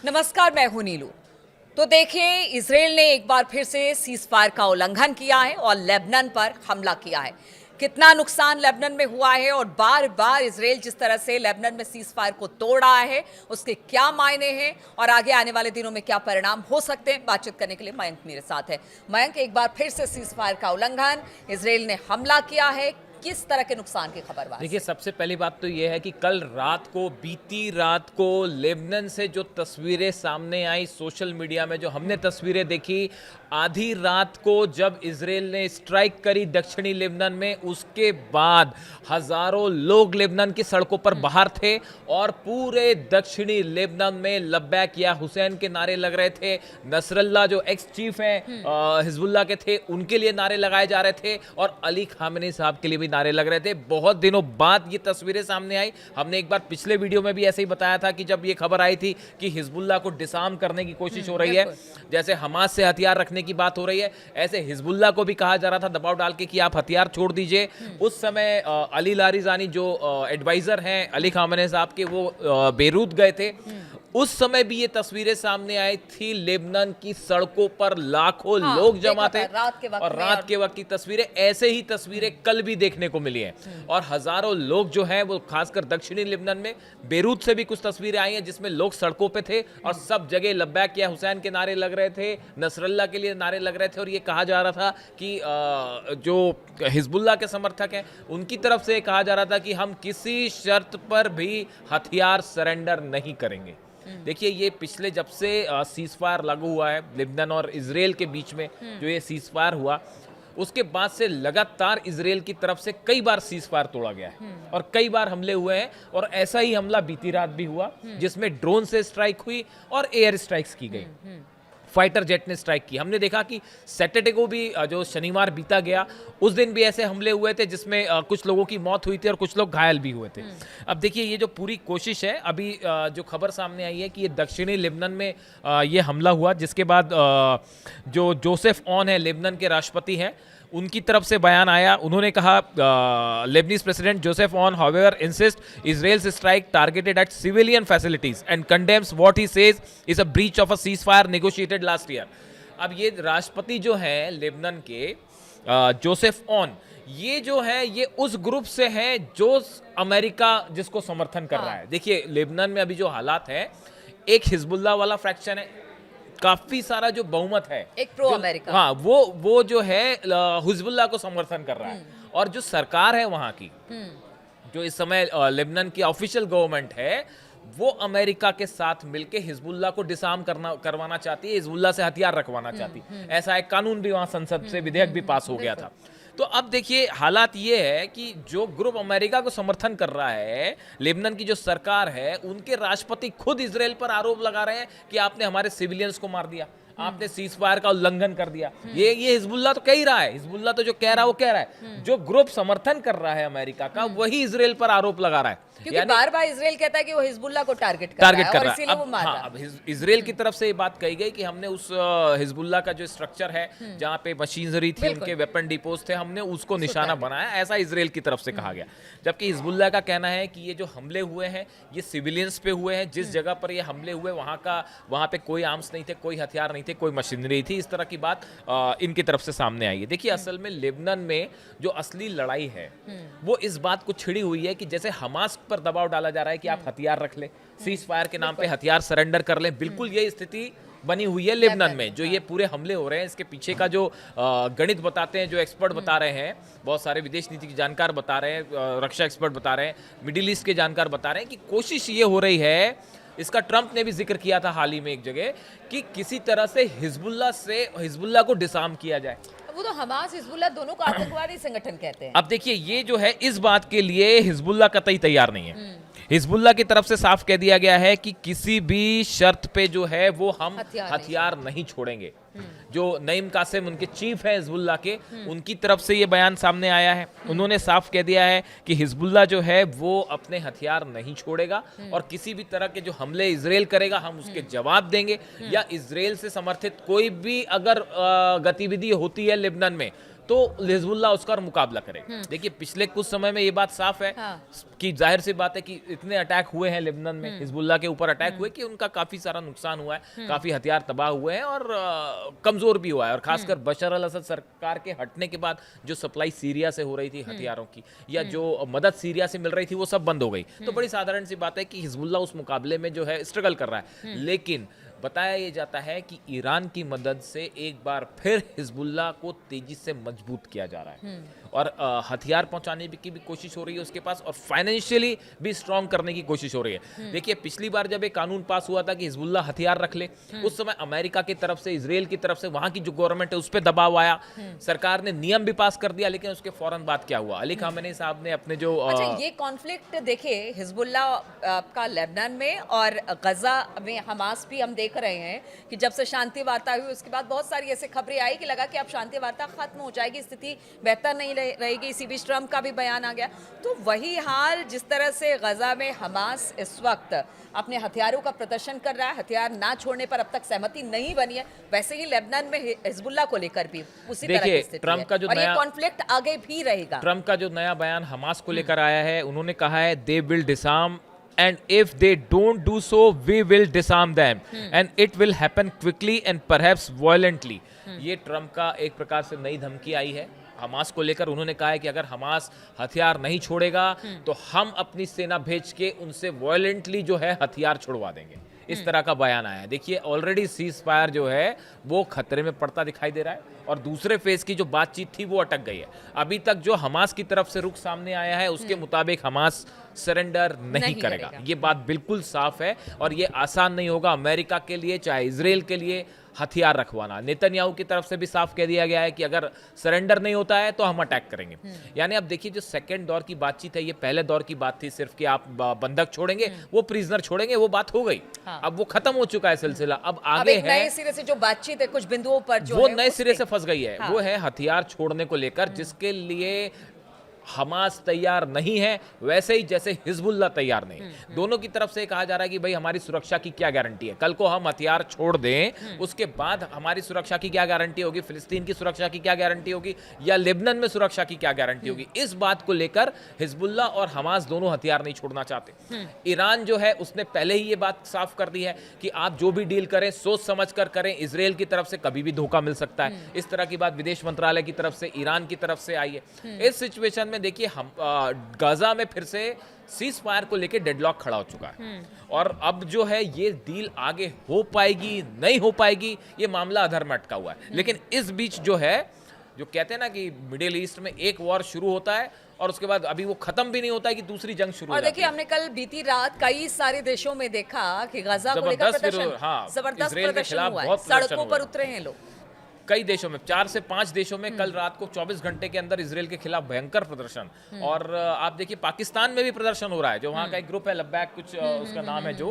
नमस्कार, मैं हूं नीलू। तो देखिए, इजराइल ने एक बार फिर से सीजफायर का उल्लंघन किया है और लेबनान पर हमला किया है। कितना नुकसान लेबनान में हुआ है और बार बार इजराइल जिस तरह से लेबनान में सीजफायर को तोड़ रहा है, उसके क्या मायने हैं और आगे आने वाले दिनों में क्या परिणाम हो सकते हैं, बातचीत करने के लिए मयंक मेरे साथ है। मयंक, एक बार फिर से सीजफायर का उल्लंघन, इजराइल ने हमला किया है, किस तरह के नुकसान की खबर है? देखिए, सबसे पहली बात तो यह है कि कल रात को, बीती रात को लेबनान से जो तस्वीरें सामने आई सोशल मीडिया में, जो हमने तस्वीरें देखी आधी रात को जब इजराइल ने स्ट्राइक करी दक्षिणी लेबनान में, उसके बाद हजारों लोग लेबनान की सड़कों पर बाहर थे और पूरे दक्षिणी लेबनान में लब्बैक या हुसैन के नारे लग रहे थे। नसरल्ला जो एक्स चीफ हैं हिजबुल्लाह के थे, उनके लिए नारे लगाए जा रहे थे और अली खामेनी साहब के लिए भी नारे लग रहे थे। बहुत दिनों बाद ये तस्वीरें सामने आई। हमने एक बार पिछले वीडियो में भी ऐसे ही बताया था कि जब ये खबर आई थी कि हिजबुल्लाह को डिसआर्म करने की कोशिश हो रही है, जैसे हमास से हथियार रखने की बात हो रही है, ऐसे हिजबुल्लाह को भी कहा जा रहा था दबाव डाल के कि आप हथियार छोड़ दीजिए। उस समय अली लारिजानी जो एडवाइजर हैं अली खामेनी साहब के, वो बेरूत गए थे। उस समय भी ये तस्वीरें सामने आई थी, लेबनान की सड़कों पर लाखों लोग जमा थे और रात के वक्त की तस्वीरें, ऐसे ही तस्वीरें कल भी देखने को मिली हैं और हजारों लोग जो हैं वो खासकर दक्षिणी लेबनान में बेरूत से भी कुछ तस्वीरें आई हैं जिसमें लोग सड़कों पे थे और सब जगह लब्बैक या हुसैन के नारे लग रहे थे, नसरल्ला के लिए नारे लग रहे थे और ये कहा जा रहा था कि जो हिजबुल्लाह के समर्थक हैं उनकी तरफ से कहा जा रहा था कि हम किसी शर्त पर भी हथियार सरेंडर नहीं करेंगे। देखिए, ये पिछले जब से सीजफायर लागू हुआ है लेबनान और इजराइल के बीच में, जो ये सीजफायर हुआ उसके बाद से लगातार इजराइल की तरफ से कई बार सीजफायर तोड़ा गया है और कई बार हमले हुए हैं और ऐसा ही हमला बीती रात भी हुआ जिसमें ड्रोन से स्ट्राइक हुई और एयर स्ट्राइक्स की गई, फाइटर जेट ने स्ट्राइक की। हमने देखा कि सैटरडे को भी, जो शनिवार बीता गया, उस दिन भी ऐसे हमले हुए थे जिसमें कुछ लोगों की मौत हुई थी और कुछ लोग घायल भी हुए थे। अब देखिए, ये जो पूरी कोशिश है, अभी जो खबर सामने आई है कि ये दक्षिणी लेबनान में ये हमला हुआ, जिसके बाद जो जोसेफ ऑन है लेबनान के राष्ट्रपति हैं, उनकी तरफ से बयान आया। उन्होंने कहा, Lebanese president Joseph on however insist Israel's strike targeted eight civilian facilities and condemns what he says is a breach of a ceasefire negotiated last year. अब ये राष्ट्रपति जो हैं लेबनान के, जोसेफ ऑन, ये जो है ये उस ग्रुप से हैं जो अमेरिका जिसको समर्थन कर रहा है। देखिए, लेबनान में अभी जो हालात है, एक हिजबुल्लाह वाला फ्रैक्शन है, काफी सारा जो बहुमत है, एक प्रो अमेरिका, हाँ, वो जो है हिजबुल्लाह को समर्थन कर रहा है और जो सरकार है वहां की, जो इस समय लेबनान की ऑफिशियल गवर्नमेंट है, वो अमेरिका के साथ मिलके हिजबुल्लाह को डिसआर्म करवाना चाहती है, हिजबुल्लाह से हथियार रखवाना चाहती है। ऐसा एक कानून भी वहां संसद से विधेयक भी पास हो गया था। तो अब देखिए, हालात ये है कि जो ग्रुप अमेरिका को समर्थन कर रहा है, लेबनान की जो सरकार है, उनके राष्ट्रपति खुद इजराइल पर आरोप लगा रहे हैं कि आपने हमारे सिविलियंस को मार दिया, आपने सीजफायर का उल्लंघन कर दिया। ये हिजबुल्लाह तो कह ही रहा है, हिजबुल्लाह तो जो कह रहा है वो कह रहा है, जो ग्रुप समर्थन कर रहा है अमेरिका का, वही इजराइल पर आरोप लगा रहा है। क्योंकि बार बार इजराइल कहता है कि वो हिजबुल्लाह को टारगेट कर रहा है, इसीलिए वो मार रहा है। अब इजराइल की तरफ से ये बात कही गई कि हमने उस हिजबुल्लाह का जो स्ट्रक्चर है, जहां पे मशीनरी थी, उनके वेपन डिपोज थे, हमने उसको निशाना बनाया, ऐसा इजराइल की तरफ से कहा गया। जबकि हिजबुल्लाह का कहना है कि ये जो हमले हुए हैं ये सिविलियंस पे हुए हैं, जिस जगह पर ये हमले हुए वहां पे कोई आर्म्स नहीं थे, कोई हथियार नहीं थे, कोई मशीनरी थी। इस तरह की बात इनकी तरफ से सामने आई है। देखिए, असल में लेबनान में जो असली लड़ाई है वो इस बात को छिड़ी हुई है कि जैसे हमास पर दबाव डाला जा रहा है कि आप हथियार रख ले, सीज फायर के नाम पे हथियार सरेंडर कर ले, बिल्कुल यही स्थिति बनी हुई है लेबनान में। जो ये पूरे हमले हो रहे हैं, इसके पीछे का जो गणित बताते हैं, जो एक्सपर्ट बता रहे हैं, बहुत सारे विदेश नीति के जानकार बता रहे हैं, रक्षा एक्सपर्ट बता रहे हैं, मिडिल ईस्ट के जानकार बता रहे हैं कि कोशिश ये हो रही है, इसका ट्रंप ने भी जिक्र किया था हाल ही में एक जगह, कि किसी तरह से हिजबुल्लाह को डिसआर्म किया जाए। वो तो हमास हिजबुल्लाह दोनों को आतंकवादी संगठन कहते हैं। अब देखिए, ये जो है इस बात के लिए हिजबुल्लाह कतई तैयार नहीं है। हिजबुल्लाह की तरफ से साफ कह दिया गया है कि किसी भी शर्त पे जो है वो हम हथियार नहीं छोड़ेंगे। जो नईम कासिम उनके चीफ हैं हिजबुल्लाह के, उनकी तरफ से ये बयान सामने आया है। उन्होंने साफ कह दिया है कि हिजबुल्लाह जो है वो अपने हथियार नहीं छोड़ेगा और किसी भी तरह के जो हमले इजराइल करेगा हम उसके जवाब देंगे, या इजराइल से समर्थित कोई भी अगर गतिविधि होती है लेबनान में तो हिजबुल्लाह उसका मुकाबला करे। देखिए, पिछले कुछ समय में ये बात साफ है, कि जाहिर सी बात है कि इतने अटैक हुए हैं लेबनान में, हिजबुल्लाह के ऊपर अटैक हुए कि उनका काफी सारा नुकसान हुआ है, काफी हथियार तबाह हुए हैं और कमजोर भी हुआ है। और खासकर बशर अल असद सरकार के हटने के बाद जो सप्लाई सीरिया से हो रही थी हथियारों की, या जो मदद सीरिया से मिल रही थी, वो सब बंद हो गई। तो बड़ी साधारण सी बात है कि हिजबुल्लाह उस मुकाबले में जो है स्ट्रगल कर रहा है। लेकिन बताया ये जाता है कि ईरान की मदद से एक बार फिर हिजबुल्लाह को तेजी से मजबूत किया जा रहा है और हथियार पहुंचाने की भी कोशिश हो रही है उसके पास, और फाइनेंशियली भी स्ट्रांग करने की कोशिश हो रही है। देखिए, पिछली बार जब एक कानून पास हुआ था कि हिजबुल्लाह हथियार रख ले, उस समय अमेरिका की तरफ से, इजराइल की तरफ से, वहां की जो गवर्नमेंट है उस पर दबाव आया, सरकार ने नियम भी पास कर दिया। लेकिन उसके फौरन बाद क्या हुआ, अली खामेनी साहब ने अपने जो अच्छा, ये कॉन्फ्लिक्ट देखिए हिजबुल्लाह का लेबनान में और गजा में हमास भी हम देख रहे हैं कि जब से शांति वार्ता हुई उसके बाद बहुत सारी ऐसे खबरें आई कि लगा कि अब शांति वार्ता खत्म हो जाएगी, स्थिति बेहतर नहीं रहेगी। इसी बीच ट्रंप का भी बयान आ गया। तो वही हाल जिस तरह से गजा में हमास इस वक्त अपने हथियारों का प्रदर्शन कर रहा है, हथियार ना छोड़ने पर अब तक सहमति नहीं बनी है, वैसे ही लेबनान में हिजबुल्लाह को लेकर भी उसी तरह की स्थिति ट्रंप का जो और ये कॉन्फ्लिक्ट आगे भी रहेगा। ट्रंप का जो नया बयान हमास को लेकर आया है, उन्होंने कहा है they will disarm and if they don't do so we will disarm them and it will happen quickly and perhaps violently। ये ट्रंप का एक प्रकार से नई धमकी आई है हमास को लेकर। उन्होंने कहा है कि अगर हमास हथियार नहीं छोड़ेगा तो हम अपनी सेना भेज के उनसे वायलेंटली जो है हथियार छुड़वा देंगे। इस तरह का बयान आया है। देखिए, ऑलरेडी सीज फायर जो है वो खतरे में पड़ता दिखाई दे रहा है और दूसरे फेज की जो बातचीत थी वो अटक गई है। अभी तक जो हमास की तरफ से रुख सामने आया है उसके मुताबिक हमास सरेंडर नहीं करेगा। ये बात बिल्कुल साफ है और ये आसान नहीं होगा अमेरिका के लिए, चाहे इजराइल के लिए हथियार रखवाना। नेतन्याहू की तरफ से भी साफ कह दिया गया है कि अगर सरेंडर नहीं होता है तो हम अटैक करेंगे। यानी अब देखिए, जो सेकंड दौर की बातचीत है, ये पहले दौर की बात थी सिर्फ कि आप बंधक छोड़ेंगे, वो प्रिजनर छोड़ेंगे, वो बात हो गई। हाँ। अब वो खत्म हो चुका है सिलसिला। अब आगे है नए सिरे से जो बातचीत है कुछ बिंदुओं पर जो वो नए सिरे से फंस गई है। हाँ। वो है हथियार छोड़ने को लेकर, जिसके लिए हमास तैयार नहीं है, वैसे ही जैसे हिजबुल्लाह तैयार नहीं है। दोनों की तरफ से कहा जा रहा है कि भाई हमारी सुरक्षा की क्या गारंटी है, कल को हम हथियार छोड़ दें उसके बाद हमारी सुरक्षा की क्या गारंटी होगी, फिलिस्तीन की सुरक्षा की क्या गारंटी होगी, या लेबनान में सुरक्षा की क्या गारंटी होगी। इस बात को लेकर हिजबुल्लाह और हमास दोनों हथियार नहीं छोड़ना चाहते। ईरान जो है उसने पहले ही ये बात साफ कर दी है कि आप जो भी डील करें सोच समझ कर करें, इजराइल की तरफ से कभी भी धोखा मिल सकता है। इस तरह की बात विदेश मंत्रालय की तरफ से, ईरान की तरफ से आई है। इस सिचुएशन में देखिए, हम गाजा में फिर से सीज फायर को लेकर डेडलॉक खड़ा हो चुका है और अब जो है ये डील आगे हो पाएगी नहीं हो पाएगी, ये मामला अधर में अटका हुआ है। लेकिन इस बीच जो है, जो कहते हैं ना कि मिडिल ईस्ट में एक वॉर शुरू होता है और उसके बाद अभी वो खत्म भी नहीं होता है कि दूसरी जंग शुरू हो जाती है। और देखिए, हमने कल बीती रात कई सारे देशों में देखा कि गाजा को लेकर प्रदर्शन, जबरदस्त प्रदर्शन हुआ है, सड़कों पर उतरे हैं लोग। कई देशों में 4 से 5 देशों में कल रात को 24 घंटे के अंदर इजराइल के खिलाफ भयंकर प्रदर्शन। और आप देखिए, पाकिस्तान में भी प्रदर्शन हो रहा है। जो वहाँ का एक ग्रुप है लब्बैक कुछ उसका नाम है, जो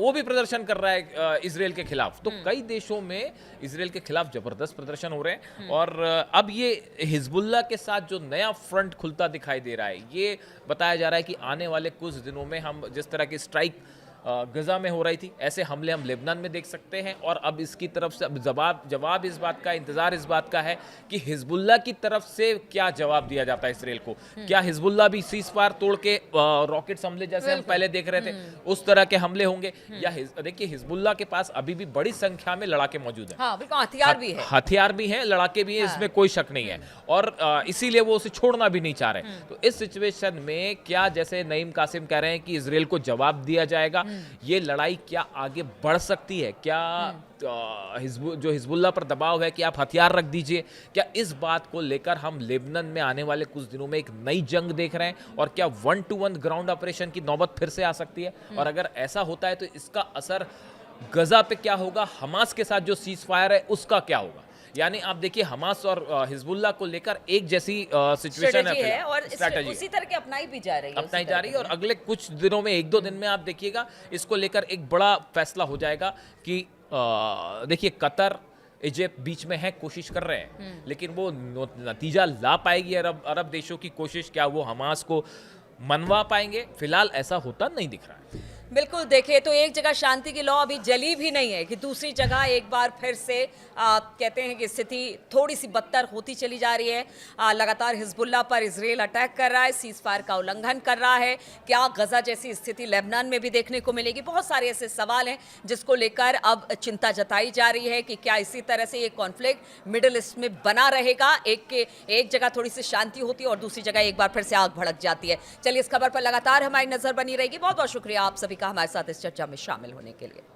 वो भी प्रदर्शन कर रहा है इजराइल के खिलाफ। तो कई देशों में इजराइल के खिलाफ जबरदस्त प्रदर्शन हो रहे हैं। और अब ये हिजबुल्लाह के साथ जो नया फ्रंट खुलता दिखाई दे रहा है, ये बताया जा रहा है कि आने वाले कुछ दिनों में हम जिस तरह की स्ट्राइक गजा में हो रही थी, ऐसे हमले हम लेबनान में देख सकते हैं। और अब इसकी तरफ से अब जवाब इस बात का, इंतजार इस बात का है कि हिजबुल्लाह की तरफ से क्या जवाब दिया जाता है इसराइल को। क्या हिजबुल्लाह भी सीज फायर तोड़ के रॉकेट हमले जैसे हम पहले देख रहे थे उस तरह के हमले होंगे, या देखिए हिजबुल्लाह के पास अभी भी बड़ी संख्या में लड़ाके मौजूद हैं। हाँ, बिल्कुल, हथियार भी है, हथियार भी हैं, लड़ाके भी हैं, इसमें कोई शक नहीं है। और इसीलिए वो उसे छोड़ना भी नहीं चाह रहे। तो इस सिचुएशन में क्या, जैसे नईम कासिम कह रहे हैं कि इजराइल को जवाब दिया जाएगा, ये लड़ाई क्या आगे बढ़ सकती है? क्या जो हिजबुल्लाह पर दबाव है कि आप हथियार रख दीजिए, क्या इस बात को लेकर हम लेबनान में आने वाले कुछ दिनों में एक नई जंग देख रहे हैं? और क्या 1-to-1 ग्राउंड ऑपरेशन की नौबत फिर से आ सकती है? और अगर ऐसा होता है तो इसका असर गजा पे क्या होगा, हमास के साथ जो सीज फायर है उसका क्या होगा? यानी आप देखिए, हमास और हिजबुल्लाह को लेकर एक जैसी सिचुएशन है और उसी तरह के अपनाई भी जा रही है, और अगले कुछ दिनों में 1-2 दिन में आप देखिएगा इसको लेकर एक बड़ा फैसला हो जाएगा कि देखिए, कतर, इजिप्ट बीच में है, कोशिश कर रहे हैं, लेकिन वो नतीजा ला पाएगी अरब देशों की कोशिश? क्या वो हमास को मनवा पाएंगे? फिलहाल ऐसा होता नहीं दिख रहा है। बिल्कुल, देखिए तो एक जगह शांति की लौ अभी जली भी नहीं है कि दूसरी जगह एक बार फिर से कहते हैं कि स्थिति थोड़ी-सी बदतर होती चली जा रही है। लगातार हिज़्बुल्लाह पर इज़राइल अटैक कर रहा है, सीज़फायर का उल्लंघन कर रहा है। क्या गज़ा जैसी स्थिति लेबनान में भी देखने को मिलेगी? बहुत सारे ऐसे सवाल हैं जिसको लेकर अब चिंता जताई जा रही है कि क्या इसी तरह से ये कॉन्फ्लिक्ट मिडल ईस्ट में बना रहेगा? एक जगह थोड़ी-सी शांति होती है और दूसरी जगह एक बार फिर से आग भड़क जाती है। चलिए इस खबर पर लगातार हमारी नज़र बनी रहेगी। बहुत-बहुत शुक्रिया आप सभी का हमारे साथ इस चर्चा में शामिल होने के लिए।